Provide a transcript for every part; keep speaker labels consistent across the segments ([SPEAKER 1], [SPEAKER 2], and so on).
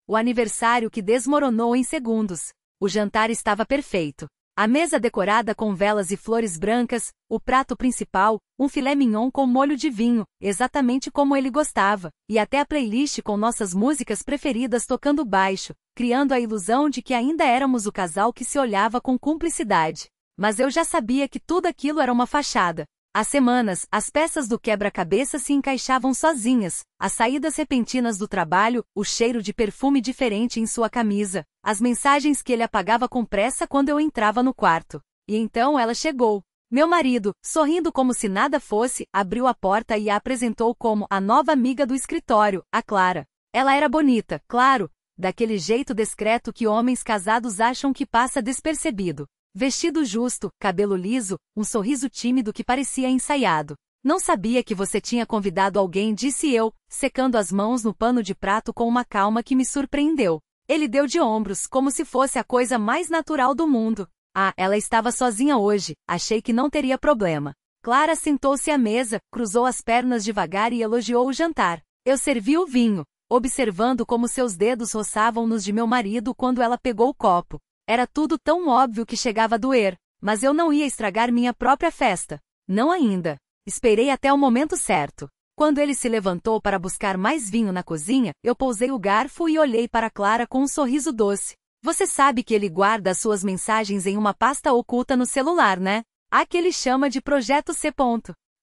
[SPEAKER 1] O aniversário que desmoronou em segundos. O jantar estava perfeito. A mesa decorada com velas e flores brancas, o prato principal, um filé mignon com molho de vinho, exatamente como ele gostava, e até a playlist com nossas músicas preferidas tocando baixo, criando a ilusão de que ainda éramos o casal que se olhava com cumplicidade. Mas eu já sabia que tudo aquilo era uma fachada. Há semanas, as peças do quebra-cabeça se encaixavam sozinhas, as saídas repentinas do trabalho, o cheiro de perfume diferente em sua camisa, as mensagens que ele apagava com pressa quando eu entrava no quarto. E então ela chegou. Meu marido, sorrindo como se nada fosse, abriu a porta e a apresentou como a nova amiga do escritório, a Clara. Ela era bonita, claro, daquele jeito discreto que homens casados acham que passa despercebido. Vestido justo, cabelo liso, um sorriso tímido que parecia ensaiado. Não sabia que você tinha convidado alguém, disse eu, secando as mãos no pano de prato com uma calma que me surpreendeu. Ele deu de ombros, como se fosse a coisa mais natural do mundo. Ah, ela estava sozinha hoje, achei que não teria problema. Clara sentou-se à mesa, cruzou as pernas devagar e elogiou o jantar. Eu servi o vinho, observando como seus dedos roçavam nos de meu marido quando ela pegou o copo. Era tudo tão óbvio que chegava a doer, mas eu não ia estragar minha própria festa. Não ainda. Esperei até o momento certo. Quando ele se levantou para buscar mais vinho na cozinha, eu pousei o garfo e olhei para Clara com um sorriso doce. Você sabe que ele guarda as suas mensagens em uma pasta oculta no celular, né? A que ele chama de Projeto C.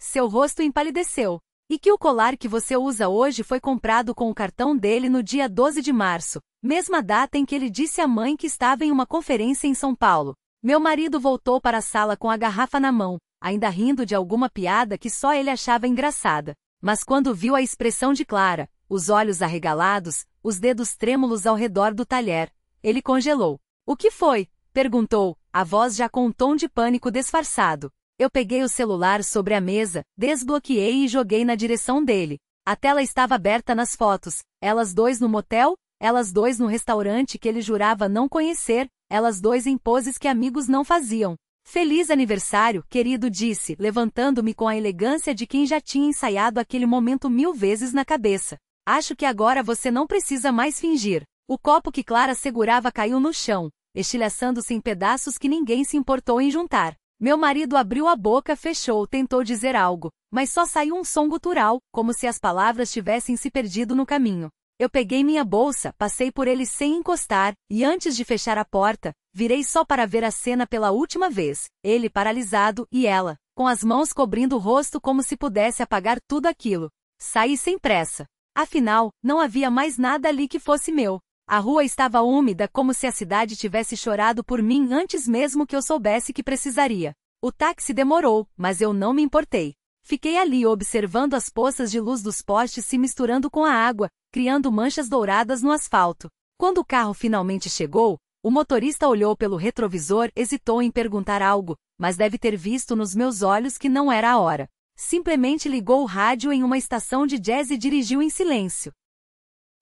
[SPEAKER 1] Seu rosto empalideceu. E que o colar que você usa hoje foi comprado com o cartão dele no dia 12 de março, mesma data em que ele disse à mãe que estava em uma conferência em São Paulo. Meu marido voltou para a sala com a garrafa na mão, ainda rindo de alguma piada que só ele achava engraçada. Mas quando viu a expressão de Clara, os olhos arregalados, os dedos trêmulos ao redor do talher, ele congelou. O que foi? Perguntou, a voz já com um tom de pânico disfarçado. Eu peguei o celular sobre a mesa, desbloqueei e joguei na direção dele. A tela estava aberta nas fotos, elas dois no motel, elas dois no restaurante que ele jurava não conhecer, elas dois em poses que amigos não faziam. Feliz aniversário, querido, disse, levantando-me com a elegância de quem já tinha ensaiado aquele momento 1000 vezes na cabeça. Acho que agora você não precisa mais fingir. O copo que Clara segurava caiu no chão, estilhaçando-se em pedaços que ninguém se importou em juntar. Meu marido abriu a boca, fechou, tentou dizer algo, mas só saiu um som gutural, como se as palavras tivessem se perdido no caminho. Eu peguei minha bolsa, passei por ele sem encostar, e antes de fechar a porta, virei só para ver a cena pela última vez, ele paralisado e ela, com as mãos cobrindo o rosto como se pudesse apagar tudo aquilo. Saí sem pressa. Afinal, não havia mais nada ali que fosse meu. A rua estava úmida como se a cidade tivesse chorado por mim antes mesmo que eu soubesse que precisaria. O táxi demorou, mas eu não me importei. Fiquei ali observando as poças de luz dos postes se misturando com a água, criando manchas douradas no asfalto. Quando o carro finalmente chegou, o motorista olhou pelo retrovisor, hesitou em perguntar algo, mas deve ter visto nos meus olhos que não era a hora. Simplesmente ligou o rádio em uma estação de jazz e dirigiu em silêncio.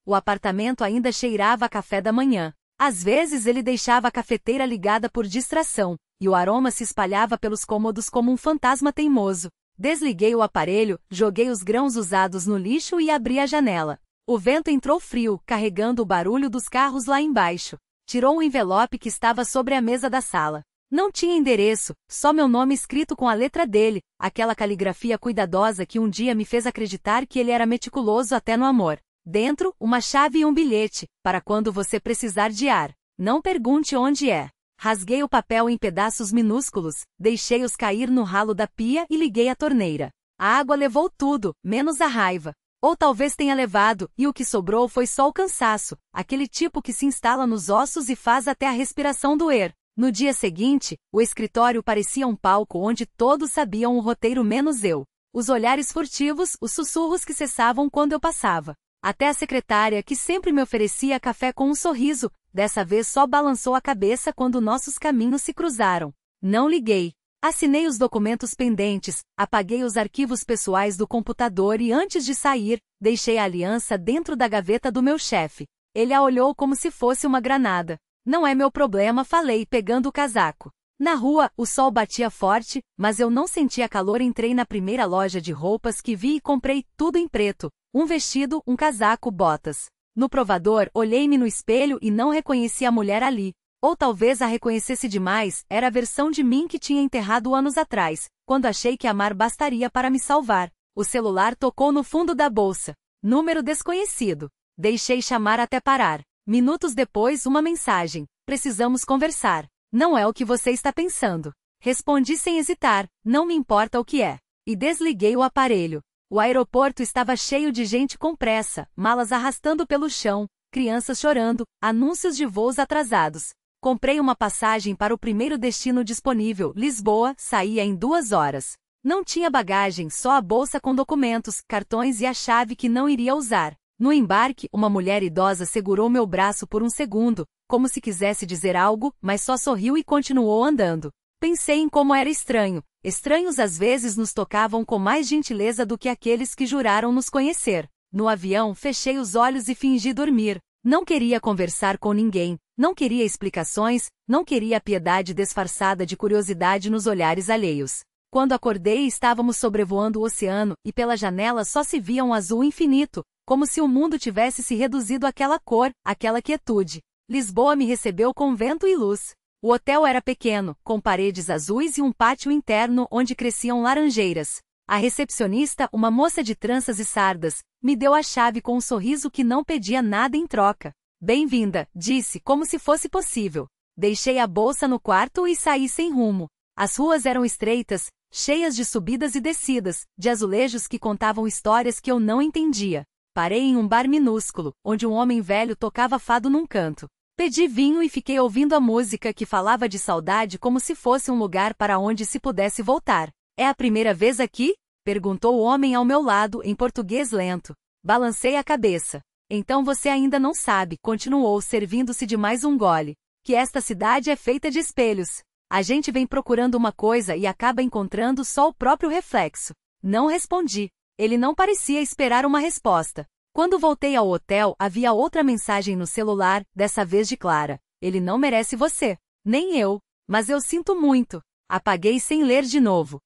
[SPEAKER 1] O apartamento ainda cheirava a café da manhã. Às vezes ele deixava a cafeteira ligada por distração, e o aroma se espalhava pelos cômodos como um fantasma teimoso. Desliguei o aparelho, joguei os grãos usados no lixo e abri a janela. O vento entrou frio, carregando o barulho dos carros lá embaixo. Tirou um envelope que estava sobre a mesa da sala. Não tinha endereço, só meu nome escrito com a letra dele, aquela caligrafia cuidadosa que um dia me fez acreditar que ele era meticuloso até no amor. Dentro, uma chave e um bilhete, para quando você precisar de ar. Não pergunte onde é. Rasguei o papel em pedaços minúsculos, deixei-os cair no ralo da pia e liguei a torneira. A água levou tudo, menos a raiva. Ou talvez tenha levado, e o que sobrou foi só o cansaço, aquele tipo que se instala nos ossos e faz até a respiração doer. No dia seguinte, o escritório parecia um palco onde todos sabiam o roteiro menos eu. Os olhares furtivos, os sussurros que cessavam quando eu passava. Até a secretária, que sempre me oferecia café com um sorriso, dessa vez só balançou a cabeça quando nossos caminhos se cruzaram. Não liguei. Assinei os documentos pendentes, apaguei os arquivos pessoais do computador e antes de sair, deixei a aliança dentro da gaveta do meu chefe. Ele a olhou como se fosse uma granada. Não é meu problema, falei, pegando o casaco. Na rua, o sol batia forte, mas eu não sentia calor. Entrei na primeira loja de roupas que vi e comprei tudo em preto. Um vestido, um casaco, botas. No provador, olhei-me no espelho e não reconheci a mulher ali. Ou talvez a reconhecesse demais, era a versão de mim que tinha enterrado anos atrás, quando achei que amar bastaria para me salvar. O celular tocou no fundo da bolsa. Número desconhecido. Deixei chamar até parar. Minutos depois, uma mensagem. Precisamos conversar. Não é o que você está pensando. Respondi sem hesitar, não me importa o que é. E desliguei o aparelho. O aeroporto estava cheio de gente com pressa, malas arrastando pelo chão, crianças chorando, anúncios de voos atrasados. Comprei uma passagem para o primeiro destino disponível, Lisboa, saía em 2 horas. Não tinha bagagem, só a bolsa com documentos, cartões e a chave que não iria usar. No embarque, uma mulher idosa segurou meu braço por um segundo, como se quisesse dizer algo, mas só sorriu e continuou andando. Pensei em como era estranho. Estranhos às vezes nos tocavam com mais gentileza do que aqueles que juraram nos conhecer. No avião, fechei os olhos e fingi dormir. Não queria conversar com ninguém, não queria explicações, não queria a piedade disfarçada de curiosidade nos olhares alheios. Quando acordei, estávamos sobrevoando o oceano, e pela janela só se via um azul infinito, como se o mundo tivesse se reduzido àquela cor, àquela quietude. Lisboa me recebeu com vento e luz. O hotel era pequeno, com paredes azuis e um pátio interno onde cresciam laranjeiras. A recepcionista, uma moça de tranças e sardas, me deu a chave com um sorriso que não pedia nada em troca. Bem-vinda, disse, como se fosse possível. Deixei a bolsa no quarto e saí sem rumo. As ruas eram estreitas, cheias de subidas e descidas, de azulejos que contavam histórias que eu não entendia. Parei em um bar minúsculo, onde um homem velho tocava fado num canto. Pedi vinho e fiquei ouvindo a música que falava de saudade como se fosse um lugar para onde se pudesse voltar. É a primeira vez aqui? Perguntou o homem ao meu lado em português lento. Balancei a cabeça. Então você ainda não sabe, continuou servindo-se de mais um gole, que esta cidade é feita de espelhos. A gente vem procurando uma coisa e acaba encontrando só o próprio reflexo. Não respondi. Ele não parecia esperar uma resposta. Quando voltei ao hotel, havia outra mensagem no celular, dessa vez de Clara. Ele não merece você. Nem eu. Mas eu sinto muito. Apaguei sem ler de novo.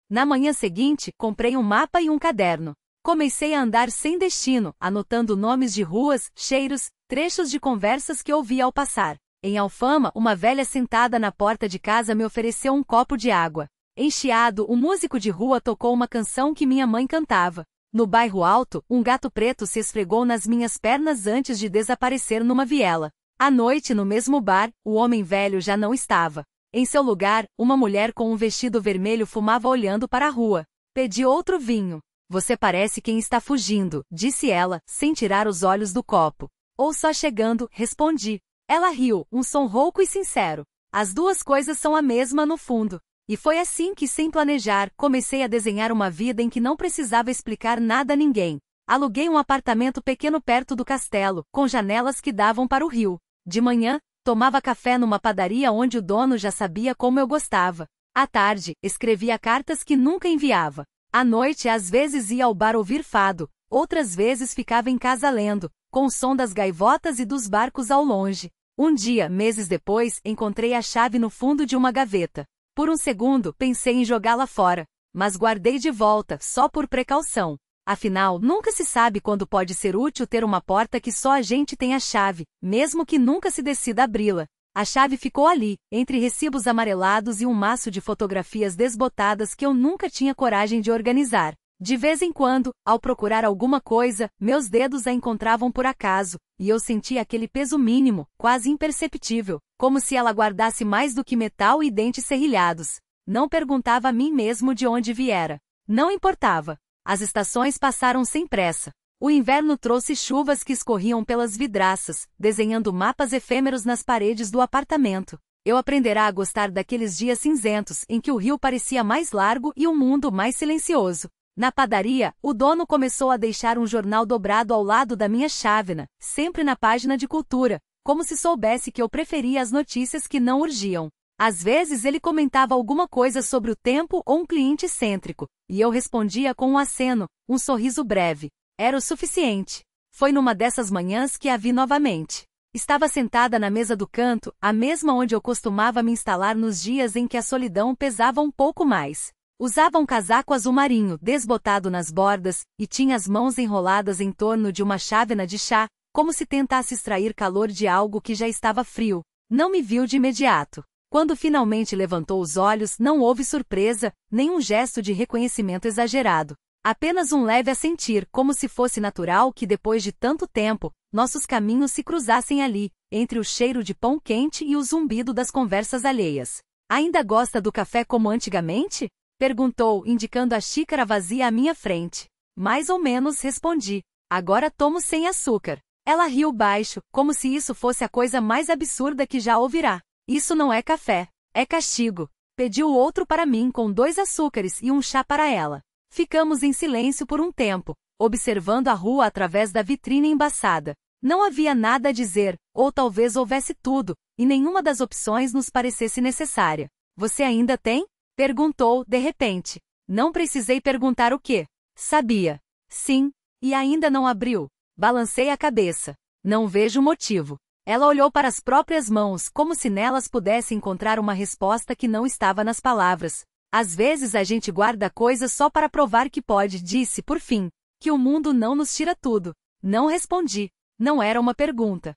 [SPEAKER 1] Na manhã seguinte, comprei um mapa e um caderno. Comecei a andar sem destino, anotando nomes de ruas, cheiros, trechos de conversas que ouvi ao passar. Em Alfama, uma velha sentada na porta de casa me ofereceu um copo de água. Em Chiado, um músico de rua tocou uma canção que minha mãe cantava. No bairro Alto, um gato preto se esfregou nas minhas pernas antes de desaparecer numa viela. À noite, no mesmo bar, o homem velho já não estava. Em seu lugar, uma mulher com um vestido vermelho fumava olhando para a rua. Pedi outro vinho. Você parece quem está fugindo, disse ela, sem tirar os olhos do copo. Ou só chegando, respondi. Ela riu, um som rouco e sincero. As duas coisas são a mesma no fundo. E foi assim que, sem planejar, comecei a desenhar uma vida em que não precisava explicar nada a ninguém. Aluguei um apartamento pequeno perto do castelo, com janelas que davam para o rio. De manhã, tomava café numa padaria onde o dono já sabia como eu gostava. À tarde, escrevia cartas que nunca enviava. À noite, às vezes ia ao bar ouvir fado, outras vezes ficava em casa lendo, com o som das gaivotas e dos barcos ao longe. Um dia, meses depois, encontrei a chave no fundo de uma gaveta. Por um segundo, pensei em jogá-la fora, mas guardei de volta, só por precaução. Afinal, nunca se sabe quando pode ser útil ter uma porta que só a gente tem a chave, mesmo que nunca se decida abri-la. A chave ficou ali, entre recibos amarelados e um maço de fotografias desbotadas que eu nunca tinha coragem de organizar. De vez em quando, ao procurar alguma coisa, meus dedos a encontravam por acaso, e eu sentia aquele peso mínimo, quase imperceptível, como se ela guardasse mais do que metal e dentes serrilhados. Não perguntava a mim mesmo de onde viera. Não importava. As estações passaram sem pressa. O inverno trouxe chuvas que escorriam pelas vidraças, desenhando mapas efêmeros nas paredes do apartamento. Eu aprenderá a gostar daqueles dias cinzentos em que o rio parecia mais largo e o mundo mais silencioso. Na padaria, o dono começou a deixar um jornal dobrado ao lado da minha chávena, sempre na página de cultura, como se soubesse que eu preferia as notícias que não urgiam. Às vezes ele comentava alguma coisa sobre o tempo ou um cliente excêntrico, e eu respondia com um aceno, um sorriso breve. Era o suficiente. Foi numa dessas manhãs que a vi novamente. Estava sentada na mesa do canto, a mesma onde eu costumava me instalar nos dias em que a solidão pesava um pouco mais. Usava um casaco azul marinho desbotado nas bordas, e tinha as mãos enroladas em torno de uma chávena de chá, como se tentasse extrair calor de algo que já estava frio. Não me viu de imediato. Quando finalmente levantou os olhos, não houve surpresa, nem um gesto de reconhecimento exagerado. Apenas um leve assentir, como se fosse natural que depois de tanto tempo, nossos caminhos se cruzassem ali, entre o cheiro de pão quente e o zumbido das conversas alheias. Ainda gosta do café como antigamente? Perguntou, indicando a xícara vazia à minha frente. Mais ou menos, respondi. Agora tomo sem açúcar. Ela riu baixo, como se isso fosse a coisa mais absurda que já ouvirá. Isso não é café. É castigo. Pediu outro para mim com 2 açúcares e um chá para ela. Ficamos em silêncio por um tempo, observando a rua através da vitrine embaçada. Não havia nada a dizer, ou talvez houvesse tudo, e nenhuma das opções nos parecesse necessária. Você ainda tem? Perguntou, de repente. Não precisei perguntar o quê. Sabia. Sim. E ainda não abriu. Balancei a cabeça. Não vejo motivo. Ela olhou para as próprias mãos, como se nelas pudesse encontrar uma resposta que não estava nas palavras. Às vezes a gente guarda coisas só para provar que pode, disse, por fim. Que o mundo não nos tira tudo. Não respondi. Não era uma pergunta.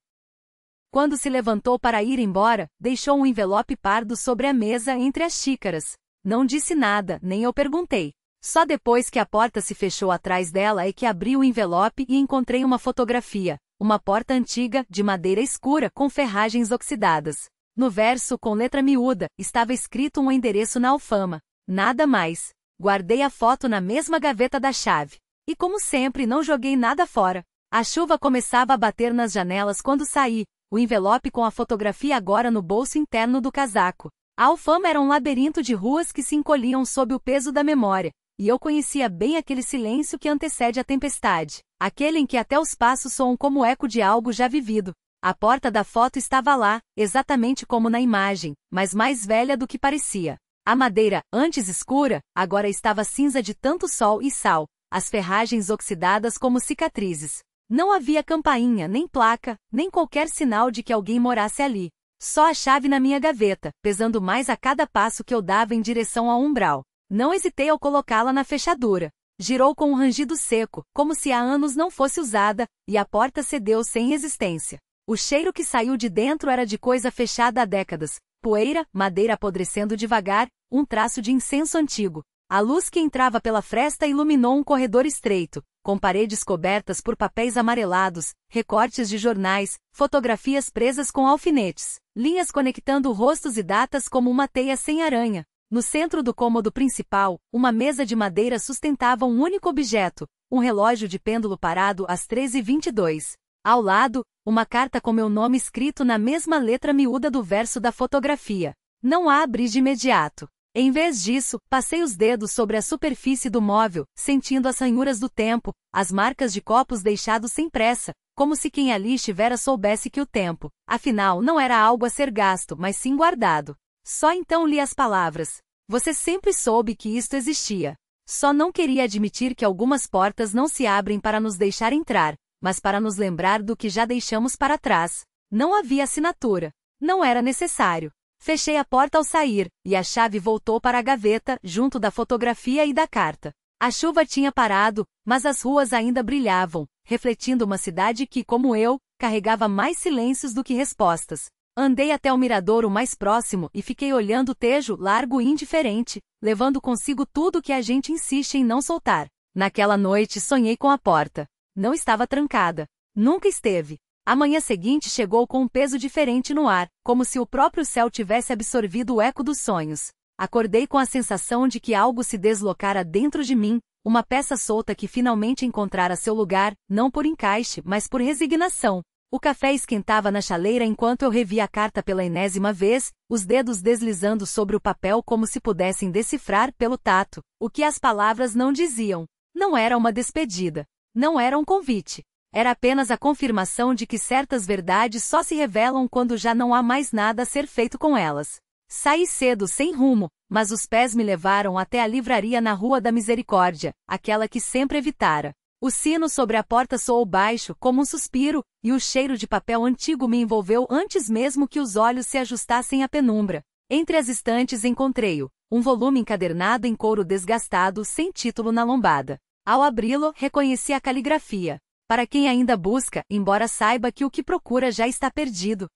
[SPEAKER 1] Quando se levantou para ir embora, deixou um envelope pardo sobre a mesa entre as xícaras. Não disse nada, nem eu perguntei. Só depois que a porta se fechou atrás dela é que abri o envelope e encontrei uma fotografia. Uma porta antiga, de madeira escura, com ferragens oxidadas. No verso, com letra miúda, estava escrito um endereço na alfama. Nada mais. Guardei a foto na mesma gaveta da chave. E como sempre, não joguei nada fora. A chuva começava a bater nas janelas quando saí, o envelope com a fotografia agora no bolso interno do casaco. A alfama era um labirinto de ruas que se encolhiam sob o peso da memória, e eu conhecia bem aquele silêncio que antecede a tempestade, aquele em que até os passos soam como eco de algo já vivido. A porta da foto estava lá, exatamente como na imagem, mas mais velha do que parecia. A madeira, antes escura, agora estava cinza de tanto sol e sal, as ferragens oxidadas como cicatrizes. Não havia campainha, nem placa, nem qualquer sinal de que alguém morasse ali. Só a chave na minha gaveta, pesando mais a cada passo que eu dava em direção ao umbral. Não hesitei ao colocá-la na fechadura. Girou com um rangido seco, como se há anos não fosse usada, e a porta cedeu sem resistência. O cheiro que saiu de dentro era de coisa fechada há décadas. Poeira, madeira apodrecendo devagar, um traço de incenso antigo. A luz que entrava pela fresta iluminou um corredor estreito, com paredes cobertas por papéis amarelados, recortes de jornais, fotografias presas com alfinetes, linhas conectando rostos e datas como uma teia sem aranha. No centro do cômodo principal, uma mesa de madeira sustentava um único objeto, um relógio de pêndulo parado às 13h22. Ao lado, uma carta com meu nome escrito na mesma letra miúda do verso da fotografia. Não a abri de imediato. Em vez disso, passei os dedos sobre a superfície do móvel, sentindo as ranhuras do tempo, as marcas de copos deixados sem pressa, como se quem ali estivera soubesse que o tempo, afinal, não era algo a ser gasto, mas sim guardado. Só então li as palavras. Você sempre soube que isto existia. Só não queria admitir que algumas portas não se abrem para nos deixar entrar, mas para nos lembrar do que já deixamos para trás. Não havia assinatura. Não era necessário. Fechei a porta ao sair, e a chave voltou para a gaveta, junto da fotografia e da carta. A chuva tinha parado, mas as ruas ainda brilhavam, refletindo uma cidade que, como eu, carregava mais silêncios do que respostas. Andei até o miradouro mais próximo e fiquei olhando o Tejo largo e indiferente, levando consigo tudo que a gente insiste em não soltar. Naquela noite sonhei com a porta. Não estava trancada. Nunca esteve. A manhã seguinte chegou com um peso diferente no ar, como se o próprio céu tivesse absorvido o eco dos sonhos. Acordei com a sensação de que algo se deslocara dentro de mim, uma peça solta que finalmente encontrara seu lugar, não por encaixe, mas por resignação. O café esquentava na chaleira enquanto eu revia a carta pela enésima vez, os dedos deslizando sobre o papel como se pudessem decifrar pelo tato o que as palavras não diziam. Não era uma despedida. Não era um convite. Era apenas a confirmação de que certas verdades só se revelam quando já não há mais nada a ser feito com elas. Saí cedo sem rumo, mas os pés me levaram até a livraria na Rua da Misericórdia, aquela que sempre evitara. O sino sobre a porta soou baixo, como um suspiro, e o cheiro de papel antigo me envolveu antes mesmo que os olhos se ajustassem à penumbra. Entre as estantes encontrei-o, um volume encadernado em couro desgastado sem título na lombada. Ao abri-lo, reconheci a caligrafia. Para quem ainda busca, embora saiba que o que procura já está perdido.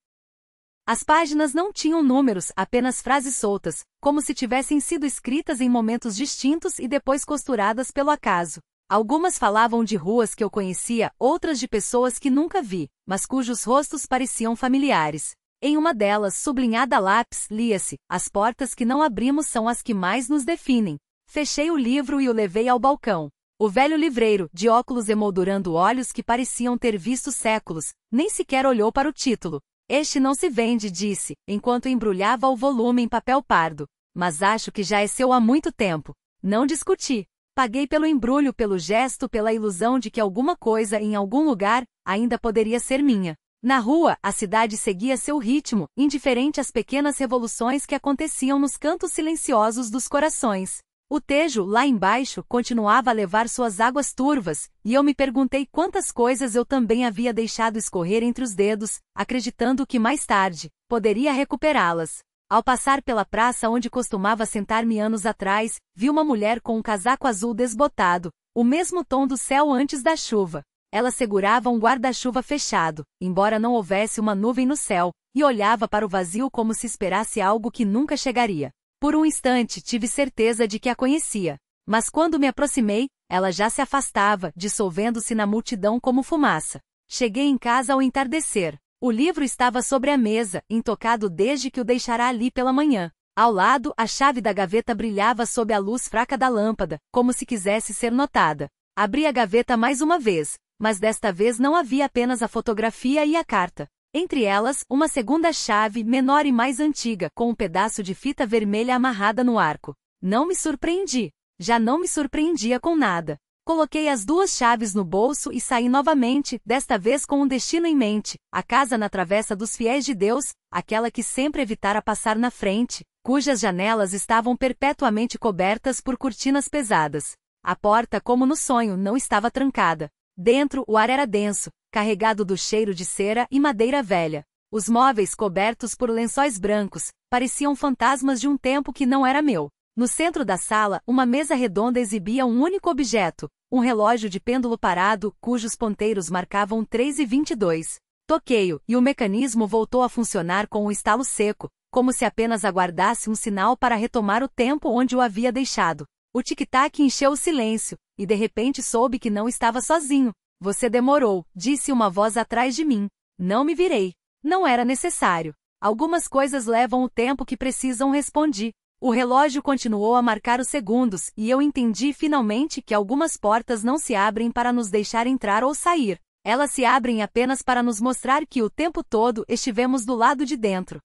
[SPEAKER 1] As páginas não tinham números, apenas frases soltas, como se tivessem sido escritas em momentos distintos e depois costuradas pelo acaso. Algumas falavam de ruas que eu conhecia, outras de pessoas que nunca vi, mas cujos rostos pareciam familiares. Em uma delas, sublinhada a lápis, lia-se: "As portas que não abrimos são as que mais nos definem." Fechei o livro e o levei ao balcão. O velho livreiro, de óculos emoldurando olhos que pareciam ter visto séculos, nem sequer olhou para o título. "Este não se vende", disse, enquanto embrulhava o volume em papel pardo. "Mas acho que já é seu há muito tempo." Não discuti. Paguei pelo embrulho, pelo gesto, pela ilusão de que alguma coisa em algum lugar ainda poderia ser minha. Na rua, a cidade seguia seu ritmo, indiferente às pequenas revoluções que aconteciam nos cantos silenciosos dos corações. O Tejo, lá embaixo, continuava a levar suas águas turvas, e eu me perguntei quantas coisas eu também havia deixado escorrer entre os dedos, acreditando que mais tarde poderia recuperá-las. Ao passar pela praça onde costumava sentar-me anos atrás, vi uma mulher com um casaco azul desbotado, o mesmo tom do céu antes da chuva. Ela segurava um guarda-chuva fechado, embora não houvesse uma nuvem no céu, e olhava para o vazio como se esperasse algo que nunca chegaria. Por um instante tive certeza de que a conhecia. Mas quando me aproximei, ela já se afastava, dissolvendo-se na multidão como fumaça. Cheguei em casa ao entardecer. O livro estava sobre a mesa, intocado desde que o deixara ali pela manhã. Ao lado, a chave da gaveta brilhava sob a luz fraca da lâmpada, como se quisesse ser notada. Abri a gaveta mais uma vez, mas desta vez não havia apenas a fotografia e a carta. Entre elas, uma segunda chave, menor e mais antiga, com um pedaço de fita vermelha amarrada no arco. Não me surpreendi. Já não me surpreendia com nada. Coloquei as duas chaves no bolso e saí novamente, desta vez com um destino em mente: a casa na Travessa dos Fiéis de Deus, aquela que sempre evitara passar na frente, cujas janelas estavam perpetuamente cobertas por cortinas pesadas. A porta, como no sonho, não estava trancada. Dentro, o ar era denso, carregado do cheiro de cera e madeira velha. Os móveis, cobertos por lençóis brancos, pareciam fantasmas de um tempo que não era meu. No centro da sala, uma mesa redonda exibia um único objeto, um relógio de pêndulo parado, cujos ponteiros marcavam 3:22. Toquei-o, e o mecanismo voltou a funcionar com um estalo seco, como se apenas aguardasse um sinal para retomar o tempo onde o havia deixado. O tic-tac encheu o silêncio, e de repente soube que não estava sozinho. "Você demorou", disse uma voz atrás de mim. Não me virei. Não era necessário. "Algumas coisas levam o tempo que precisam", respondi. O relógio continuou a marcar os segundos, e eu entendi finalmente que algumas portas não se abrem para nos deixar entrar ou sair. Elas se abrem apenas para nos mostrar que o tempo todo estivemos do lado de dentro.